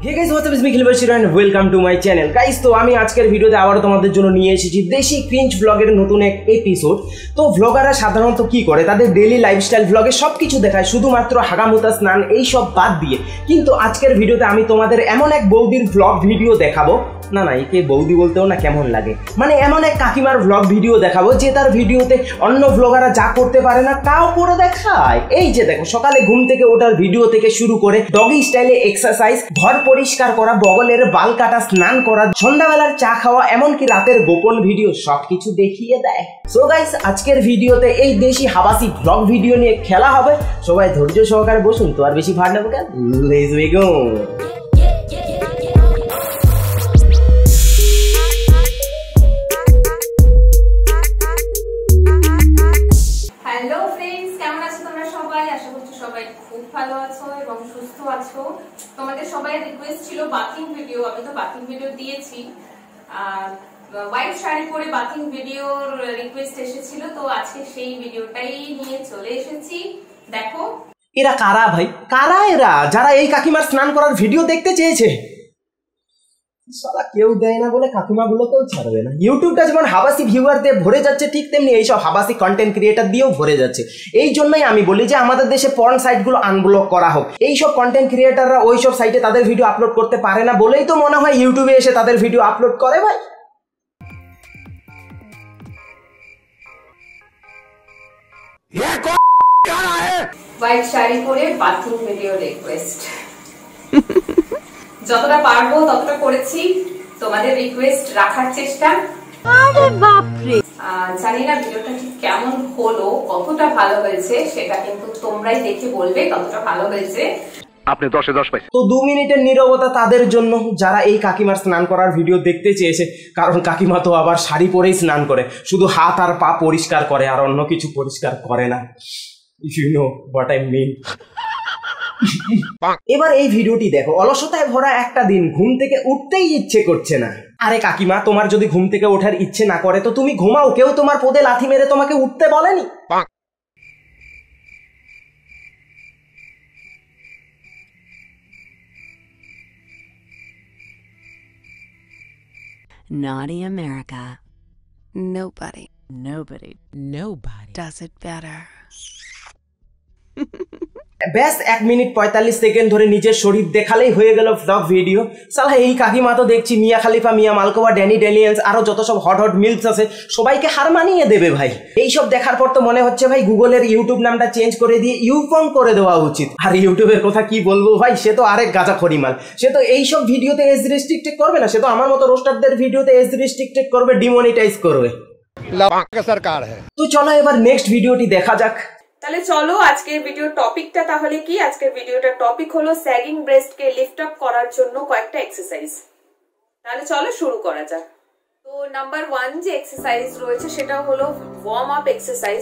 Hey guys, what's up? It's me Khilbar Shiro and welcome to my channel. Guys, তো আমি আজকের ভিডিওতে আবারো তোমাদের জন্য নিয়ে এসেছি দেশি ক্রিঞ্জ ব্লগের নতুন এক এপিসোড। তো ব্লগাররা সাধারণত কি করে, তাদের ডেইলি লাইফস্টাইল ব্লগে সবকিছু দেখায়, শুধুমাত্র হাগামুতা স্নান এই সব বাদ দিয়ে। কিন্তু আজকের ভিডিওতে আমি তোমাদের এমন এক বৌদির ব্লগ ভিডিও দেখাবো, না একে বৌদি বলতেও না কেমন লাগে, মানে এমন এক কাকিমার ভ্লগ ভিডিও দেখাবো যে তার ভিডিওতে অন্য ভ্লগাররা যা করতে পারে না তাও করে দেখায়। এই যে দেখো, সকালে ঘুম থেকে ওঠার ভিডিও থেকে শুরু করে ডগি স্টাইলে এক্সারসাইজ, ঘর পরিষ্কার করা, বগলের বাল কাটা, স্নান করা, সন্ধ্যাবেলার চা খাওয়া, এমনকি রাতের গোপন ভিডিও সবকিছু দেখিয়ে দেয়। সো গাইস, আজকের ভিডিওতে এই দেশি হাবাসি ভ্লগ ভিডিও নিয়ে খেলা হবে। সবাই ধৈর্য সহকারে বসুন, তো আর বেশি ভাট নেবো কেন, লেটস বিগিন। হ্যালো ফ্রেন্ডস, কেমন আছো তোমরা সবাই? আশা করছি সবাই খুব ভালো আছো এবং সুস্থ আছো। তোমাদের সবাই রিকোয়েস্ট ছিল বাথিং ভিডিও, আমি তো বাথিং ভিডিও দিয়েছি। হোয়াইট শাড়ি পরে বাথিং ভিডিওর রিকোয়েস্ট এসেছিল, তো আজকে সেই ভিডিওটাই নিয়ে চলে এসেছি। দেখো এরা কারা ভাই, কারা এরা যারা এই কাকিমার স্নান করার ভিডিও দেখতে চেয়েছে? সালা কেউ দেয় না বলে কাকিমা গুলোকেও ছাড়বে না। ইউটিউবটা যেমন হাবাসি ভিউয়ার দিয়ে ভরে যাচ্ছে, ঠিক তেমনি এইসব হাবাসি কন্টেন্ট ক্রিয়েটার দিয়েও ভরে যাচ্ছে। এই জন্যই আমি বলি যে আমাদের দেশে পর্ন সাইটগুলো আনব্লক করা হোক। এইসব কন্টেন্ট ক্রিয়েটাররা ওইসব সাইটে তাদের ভিডিও আপলোড করতে পারে না বলেই তো মনে হয় ইউটিউবে এসে তাদের ভিডিও আপলোড করে ভাই। হোয়াইট শাড়ি পরে বাথিং ভিডিও রিকোয়েস্ট যতটা পারবো ততটা করেছি, তোমাদের রিকোয়েস্ট রাখার চেষ্টা। আরে বাপ রে, জানি না ভিডিওটা ঠিক কেমন হলো, কতটা ভালো হয়েছে সেটা কিন্তু তোমরাই দেখে বলবে কতটা ভালো হয়েছে। আপনি 10-এ 10 পাইছেন। তো 2 মিনিটের নীরবতা তাদের জন্য যারা এই কাকিমার স্নান করার ভিডিও দেখতে চেয়েছে, কারণ কাকিমা তো আবার শাড়ি পরেই স্নান করে, শুধু হাত আর পা পরিষ্কার করে আর অন্য কিছু পরিষ্কার করে না। If you know what I mean. এবার এই ভিডিওটি দেখো। অলসতায় ভরা একটা দিন, ঘুম থেকে উঠতেই ইচ্ছে করছে না। আরে কাকিমা, তোমার যদি ঘুম থেকে ওঠার ইচ্ছে না করে তো তুমি ঘুমাও, কেউ তোমার পদে লাথি মেরে তোমাকে উঠতে বলেনি। Naughty America. Nobody does it better. ব্যাস 1 মিনিট 45 সেকেন্ড ধরে নিজের শরীর দেখালেই হয়ে গেল ভ্লগ ভিডিও। সালা এই কাকিমা তো দেখছি মিয়া খালিফা, মিয়া মালকোয়া, ড্যানি ডেলিয়েন্স, আরো যত সব হট হট মিলস আছে সবাইকে হার মানিয়ে দেবে ভাই। এইসব দেখার পর তো মনে হচ্ছে ভাই গুগলের ইউটিউব নামটা চেঞ্জ করে দিয়ে ইউপং করে দেওয়া উচিত। আর ইউটিউবের কথা কি বলবো ভাই, সে তো আরেক গাঁজা খড়িমাল। সে তো এইসব ভিডিওতে এজ রেস্ট্রিক্টেড করবে না, সে তো আমার মতো রোস্টারদের ভিডিওতে এজ রেস্ট্রিক্টেড করবে, ডিমনিটাইজ করবে। সরকার হ্যাঁ। তো চলো এবার নেক্সট ভিডিওটি দেখা যাক। তাহলে চলো আজকের ভিডিওর টপিকটা তাহলে কি? আজকের ভিডিওটার টপিক হলো স্যাগিং ব্রেস্টকে লিফট আপ করার জন্য কয়েকটা এক্সারসাইজ। তাহলে চলো শুরু করা যাক। তো নাম্বার 1 যে এক্সারসাইজ রয়েছে সেটা হলো ওয়ার্ম আপ এক্সারসাইজ।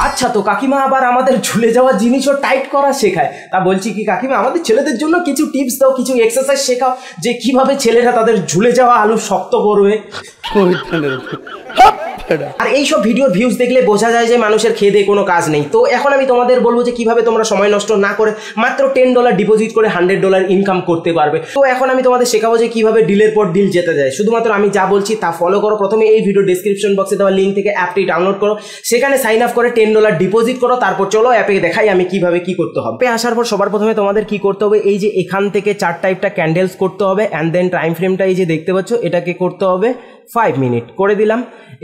আচ্ছা, তো কাকিমা আবার আমাদের ঝুলে যাওয়া জিনিসও টাইট করা শেখায়। তা বলছি কি কাকিমা, আমাদের ছেলেদের জন্য কিছু টিপস দাও, কিছু এক্সারসাইজ শেখাও যে কিভাবে ছেলেরা তাদের ঝুলে যাওয়া আলু শক্ত করবে। আর এইসব ভিডিওর ভিউজ দেখলে বোঝা যায় যে মানুষের খেয়ে দিয়ে কোনো কাজ নেই। তো এখন আমি তোমাদের বলবো যে কিভাবে তোমরা সময় নষ্ট না করে মাত্র $10 ডিপোজিট করে $100 ইনকাম করতে পারবে। তো এখন আমি তোমাদের শেখাবো যে কিভাবে ডিলের পর ডিল যেতে যায়। শুধুমাত্র আমি যা বলছি তা ফলো করো। প্রথমে এই ভিডিও ডেসক্রিপশন বক্সে দেওয়া লিঙ্ক থেকে অ্যাপটি ডাউনলোড করো, সেখানে সাইন আপ করে $10 ডিপোজিট করো। তারপর চলো অ্যাপে দেখাই আমি কিভাবে কি করতে হবে। অ্যাপে আসার পর সবার প্রথমে তোমাদের কি করতে হবে, এই যে এখান থেকে 4 টাইপটা ক্যান্ডেলস করতে হবে, অ্যান্ড দেন টাইম ফ্রেমটা এই যে দেখতে পাচ্ছ এটাকে করতে হবে 5 মিনিট করে দিলাম।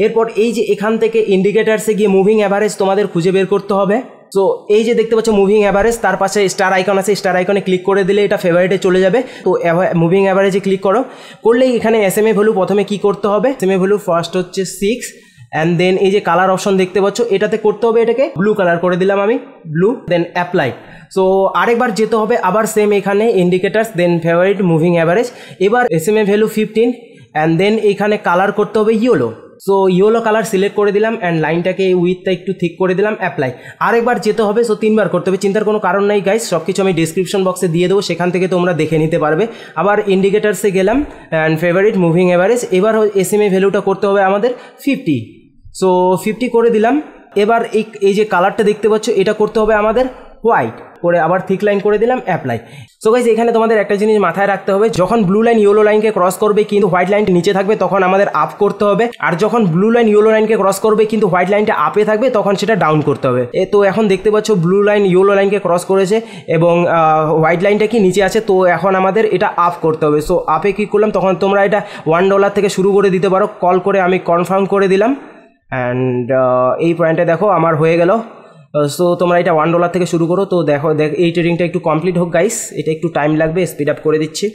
এরপর এই যে এখান থেকে ইন্ডিকেটারসে গিয়ে মুভিং অ্যাভারেজ তোমাদের খুঁজে বের করতে হবে। সো এই যে দেখতে পাচ্ছ মুভিং অ্যাভারেজ, তার পাশে স্টার আইকন আছে, স্টার আইকনে ক্লিক করে দিলে এটা ফেভারিটে চলে যাবে। তো মুভিং অ্যাভারেজে ক্লিক করো, করলেই এখানে SMA ভ্যালু প্রথমে কি করতে হবে, SMA ভ্যালু ফার্স্ট হচ্ছে 6, অ্যান্ড দেন এই যে কালার অপশন দেখতে পাচ্ছ এটাতে করতে হবে, এটাকে ব্লু কালার করে দিলাম আমি, ব্লু, দেন অ্যাপ্লাই। সো আরেকবার যেতে হবে, আবার সেম এখানে ইন্ডিকেটার্স, দেন ফেভারিট, মুভিং অ্যাভারেজ, এবার SMA ভ্যালু 15, অ্যান্ড দেন এখানে কালার করতে হবে yellow. So yellow colour select করে দিলাম, অ্যান্ড লাইনটাকে উইথটা একটু ঠিক করে দিলাম, অ্যাপ্লাই। আরেকবার যেতে হবে, সো 3বার করতে হবে, চিন্তার কোনো কারণ নাই গাইস, সব কিছু আমি ডিসক্রিপশন বক্সে দিয়ে দেবো, সেখান থেকে তোমরা দেখে নিতে পারবে। আবার ইন্ডিকেটার্সে গেলাম, অ্যান্ড ফেভারিট, মুভিং অ্যাভারেজ, এবার SMA ভ্যালুটা করতে হবে আমাদের 50। সো 50 করে দিলাম। এবার এই যে কালারটা দেখতে পাচ্ছ এটা করতে হবে আমাদের হোয়াইট করে আবার থিক লাইন করে দিলাম অ্যাপ্লাই। সো গাইস এখানে তোমাদের একটা জিনিস মাথায় রাখতে হবে, যখন ব্লু লাইন ইয়েলো লাইনকে ক্রস করবে কিন্তু হোয়াইট লাইনটা নিচে থাকবে তখন আমাদের আপ করতে হবে, আর যখন ব্লু লাইন ইয়েলো লাইনকে ক্রস করবে কিন্তু হোয়াইট লাইনটা আপে থাকবে তখন সেটা ডাউন করতে হবে। তো এখন দেখতে পাচ্ছ ব্লু লাইন ইয়েলো লাইনকে ক্রস করেছে এবং হোয়াইট লাইনটা কি নিচে আছে, তো এখন আমাদের এটা আপ করতে হবে। সো আপে কি করলাম, তখন তোমরা এটা $1 থেকে শুরু করে দিতে পারো, কল করে আমি কনফার্ম করে দিলাম অ্যান্ড এই পয়েন্টে দেখো আমার হয়ে গেল। সো তোমরা এটা $1 থেকে শুরু করো। তো দেখো এই ট্রেডিংটা একটু কমপ্লিট হোক গাইস, এটা একটু টাইম লাগবে, স্পিড আপ করে দিচ্ছি।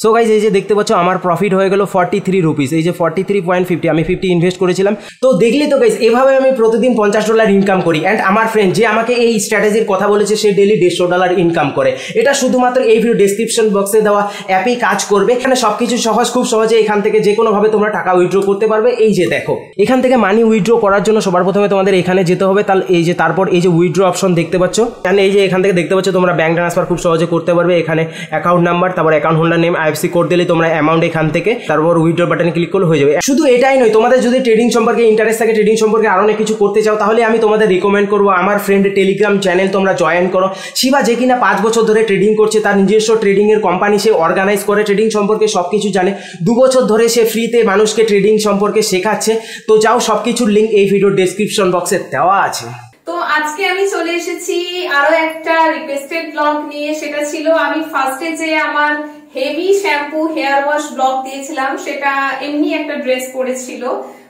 সো গাইজ এই যে দেখতে পাচ্ছ আমার প্রফিট হয়ে গেল 43 রুপিস, এই যে 43.50, আমি 50 ইনভেস্ট করেছিলাম। তো দেখলি তো গাইজ এভাবে আমি প্রতিদিন $50 ইনকাম করি। অ্যান্ড আমার ফ্রেন্ড যে আমাকে এই স্ট্র্যাটেজির কথা বলেছে সে ডেলি $150 ইনকাম করে। এটা শুধুমাত্র এই ভিডিও ডেসক্রিপশন বক্সে দেওয়া অ্যাপেই কাজ করবে। এখানে সবকিছু সহজ, খুব সহজে এখান থেকে যে কোনোভাবে তোমরা টাকা উইথড্র করতে পারবে। এই যে দেখো এখান থেকে মানি উইথড্র করার জন্য সবার প্রথমে তোমাদের এখানে যেতে হবে, তাহলে এই যে তারপর এই যে উইথড্র অপশন দেখতে পাচ্ছ, এখানে এই যে এখান থেকে দেখতে পাচ্ছ তোমরা ব্যাঙ্ক ট্রান্সফার খুব সহজে করতে পারবে। এখানে অ্যাকাউন্ট নাম্বার, তারপর account holder name, IFSC code দিলে তোমরা অ্যামাউন্ট এখান থেকে তারপর উইথড্র বাটনে ক্লিক করলে হয়ে যাবে। শুধু এটাই নয়, তোমাদের যদি ট্রেডিং সম্পর্কে ইন্টারেস্ট থাকে, ট্রেডিং সম্পর্কে আরো অনেক কিছু করতে চাও, তাহলে আমি তোমাদের রিকমেন্ড করবো আমার ফ্রেন্ডের টেলিগ্রাম চ্যানেল তোমরা জয়েন করো। শিবা যে কিনা 5 বছর ধরে ট্রেডিং করছে, তার নিজস্ব ট্রেডিং এর কোম্পানি সে অর্গানাইজ করে, ট্রেডিং সম্পর্কে সবকিছু জানে। 2 বছর ধরে সে ফ্রিতে মানুষকে ট্রেডিং সম্পর্কে শেখাচ্ছে। তো যাও, সবকিছুর লিঙ্ক এই ভিডিও ডেসক্রিপশন বক্সে দেওয়া আছে। তো আজকে আমি চলে এসেছি আরো একটা রিকোয়েস্টেড ব্লগ নিয়ে। সেটা ছিল আমি ফার্স্টে যে আমার heavy shampoo hair wash blog দিয়েছিলাম, সেটা এমনি একটা ড্রেস পরেছিল,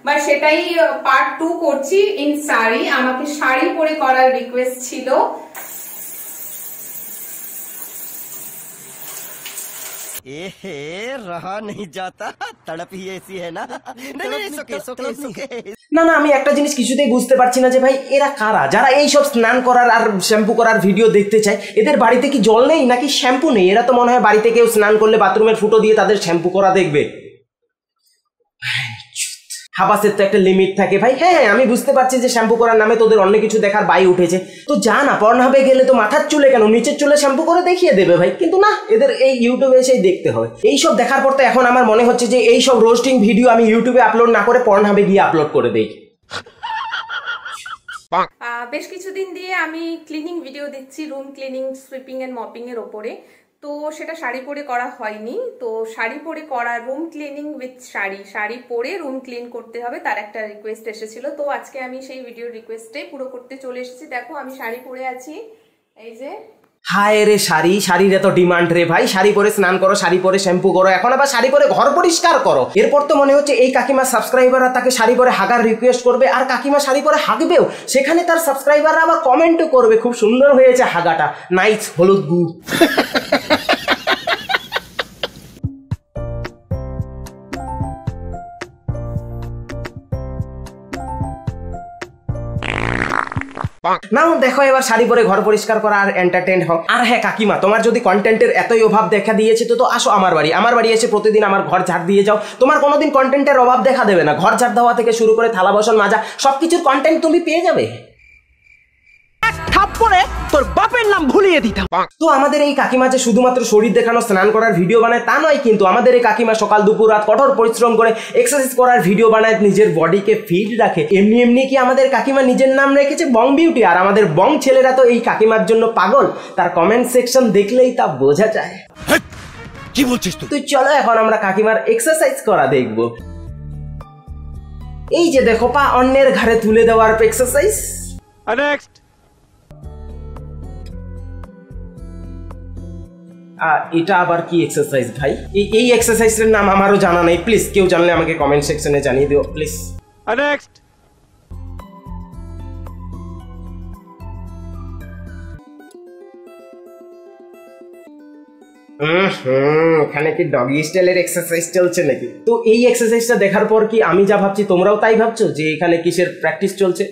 বা সেটাই পার্ট 2 করছি ইন শাড়ি। আমাকে শাড়ি পরে করার রিকোয়েস্ট ছিল। रहा नहीं जाता, तड़प ही ऐसी है ना। না না, আমি একটা জিনিস কিছুতেই বুঝতে পারছি না যে ভাই এরা কারা, যারা এই সব স্নান করার আর শ্যাম্পু করার ভিডিও দেখতে চায়। এদের বাড়িতে কি জল নেই নাকি শ্যাম্পু নেই? এরা তো মনে হয় বাড়িতে কেউ স্নান করলে বাথরুমের ফুটো দিয়ে তাদের শ্যাম্পু করা দেখবে। হাবাসের তো একটা লিমিট থাকে ভাই। হ্যাঁ আমি বুঝতে পারছি যে শ্যাম্পু করার নামে তোদের অন্য কিছু দেখার বাই উঠেছে, তো যা না পর্নহাবে গেলে তো মাথার চুলে কেন, নিচের চুলে শ্যাম্পু করে দেখিয়ে দেবে ভাই। কিন্তু না, এদের এই ইউটিউবে এসেই দেখতে হবে। এইসব দেখার পর তো এখন আমার মনে হচ্ছে যে এই সব রোস্টিং ভিডিও আমি ইউটিউবে আপলোড না করে পর্নহাবে গিয়ে আপলোড করে দেই। বেশ কিছুদিন দিয়ে আমি ক্লিনিং ভিডিও দিচ্ছি, room cleaning, sweeping and mopping এর ওপরে। তো সেটা শাড়ি পরে করা হয়নি। তো শাড়ি পরে করা রুম ক্লিনিং উইথ শাড়ি পরে রুম ক্লিন করতে হবে, তার একটা রিকোয়েস্ট এসেছিল। তো আজকে আমি সেই ভিডিওর রিকোয়েস্টে পুরো করতে চলে এসেছি। দেখো আমি শাড়ি পরে আছি, এই যে। হায় রে শাড়ি, শাড়ির এত ডিমান্ড রে ভাই। শাড়ি পরে স্নান করো, শাড়ি পরে শ্যাম্পু করো, এখন আবার শাড়ি পরে ঘর পরিষ্কার করো। এরপর তো মনে হচ্ছে এই কাকিমার সাবস্ক্রাইবাররা তাকে শাড়ি পরে হাগার রিকোয়েস্ট করবে, আর কাকিমা শাড়ি পরে হাগবেও, সেখানে তার সাবস্ক্রাইবাররা আবার কমেন্টও করবে খুব সুন্দর হয়েছে হাগাটা, নাইস হলুদ গু। নাও দেখো এবার শাড়ি পরে ঘর পরিষ্কার করা আর এন্টারটেইন হও। আর হ্যাঁ কাকিমা, তোমার যদি কন্টেন্টের এতই অভাব দেখা দিয়েছে তো আসো আমার বাড়ি এসে প্রতিদিন আমার ঘর ঝাড় দিয়ে যাও। তোমার কোনোদিন কন্টেন্টের অভাব দেখা দেবে না। ঘর ঝাড় দেওয়া থেকে শুরু করে থালা বাসন মাজা সবকিছুর কন্টেন্ট তুমি পেয়ে যাবে। থাপ্পড়ে তোর বাপের নাম ভুলিয়ে দিতাম। তো আমাদের এই কাকিমা যে শুধুমাত্র শরীর দেখানো স্নান করার ভিডিও বানায় তা নয়, কিন্তু আমাদের এই কাকিমা সকাল দুপুর রাত কঠোর পরিশ্রম করে এক্সারসাইজ করার ভিডিও বানায়, নিজের বডিকে ফিট রাখে। এমনি কি আমাদের কাকিমা নিজের নাম রেখেছে বং বিউটি, আর আমাদের বং ছেলেরা তো এই কাকিমার জন্য পাগল। তার কমেন্ট সেকশন দেখলেই তা বোঝা যায়। কি বলছিস তুই? তো চলো এখন আমরা কাকিমার এক্সারসাইজ করা দেখবো। এই যে দেখো পা অন্যের ঘাড়ে তুলে দেওয়ার এক্সারসাইজ। नेक्स्ट এটা আবার কি এক্সারসাইজ ভাই? এই এক্সারসাইজের নাম আমারও জানা নেই, প্লিজ কেউ জানলে আমাকে কমেন্ট সেকশনে জানিয়ে দিও প্লিজ। नेक्स्ट এখানে কি ডগি স্টাইলের এক্সারসাইজ চলছে নাকি? তো এই এক্সারসাইজটা দেখার পর কি আমি যা ভাবছি তোমরাও তাই ভাবছো যে এখানে কিসের প্র্যাকটিস চলছে?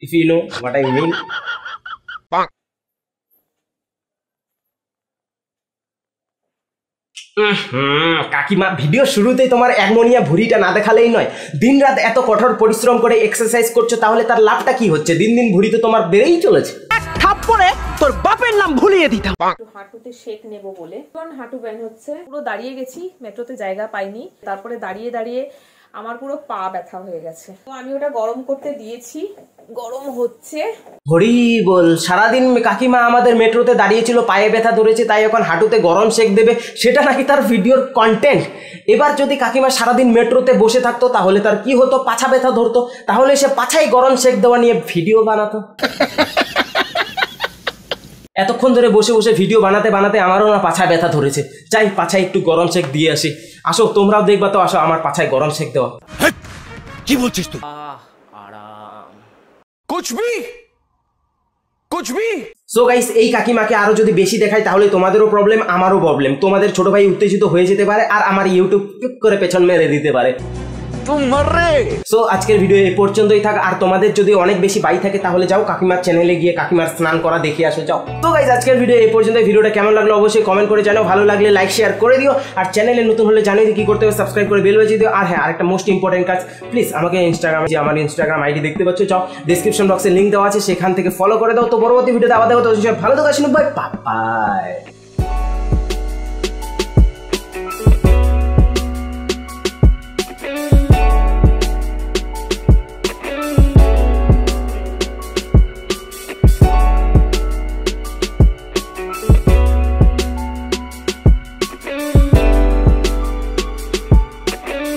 If you know what I mean. কাকিমা, ভিডিও শুরুতেই তোমার একমনিয়া ভুঁড়িটা না দেখালেই নয়। দিনরাত এত কঠোর পরিশ্রম করে এক্সারসাইজ করছো, তাহলে তার লাভটা কি হচ্ছে? দিন দিন ভুঁড়ি তো তোমার বেড়েই চলেছে। থাপ্পড়ে তোর বাপের নাম ভুলিয়ে দিতাম। হাঁটুতে শেক নেব বলে এখন হাঁটু ব্যান হচ্ছে, পুরো দাঁড়িয়ে গেছি, মেট্রোতে জায়গা পাইনি, তারপরে দাঁড়িয়ে দাঁড়িয়ে আমার পুরো পা ব্যথা হয়ে গেছে। তো আমি ওটা গরম করতে দিয়েছি, গরম হচ্ছে। হরি বল, সারাদিন কাকিমা আমাদের মেট্রোতে দাঁড়িয়েছিল, পায়ে ব্যথা ধরেছে, তাই এখন হাঁটুতে গরম শেক দেবে, সেটা নাকি তার ভিডিওর কন্টেন্ট। এবার যদি কাকিমা সারাদিন মেট্রোতে বসে থাকতো তাহলে তার কি হতো? পাছা ব্যথা ধরতো, তাহলে সে পাছায় গরম শেক দেওয়া নিয়ে ভিডিও বানাতো। এতক্ষণ ধরে বসে বসে ভিডিও বানাতে বানাতে আমারও না পাছায় ব্যথা ধরেছে, চাই পাছায় একটু গরম শেক দিয়ে আসি। আসো তোমরাও দেখবা তো, আসো আমার পাছায় গরম শেক দেওয়া। কি বলছিস তুই? আরাম। কুছ ভি সো গাইস, এই কাকিমাকে আরো যদি বেশি দেখাই তাহলে তোমাদেরও প্রবলেম, আমারও প্রবলেম। তোমাদের ছোট ভাই উত্তেজিত হয়ে যেতে পারে আর আমার ইউটিউব ক্লিক করে পেছন মেরে দিতে পারে। সো আজকের ভিডিও এই পর্যন্তই থাক। আর তোমাদের যদি অনেক বেশি বাই থাকে তাহলে যাও কাকিমার চ্যানেলে গিয়ে কাকিমার স্নান করা দেখে আসো, যাও। তো গাইস, আজকের ভিডিও এই পর্যন্ত। ভিডিওটা কেমন লাগলো অবশ্যই কমেন্ট করে জানাও, ভালো লাগলে লাইক শেয়ার করে দিও, আর চ্যানেলে নতুন হলে জানিয়ে কি করতে হবে, সাবস্ক্রাইব করে বেল বাজিয়ে দিও। আর হ্যাঁ, আরেকটা মোস্ট ইম্পর্টেন্ট কাজ, প্লিজ আমাকে ইনস্টাগ্রামে, যে আমার ইনস্টাগ্রাম আইডি দেখতে পাচ্ছ, যাও ডেসক্রিপশন বক্সে লিঙ্ক দেওয়া আছে, সেখান থেকে ফলো করে দাও। তো পরবর্তী ভিডিওতে আবার দেখো, তো ভালো থাকো, বাই বাই।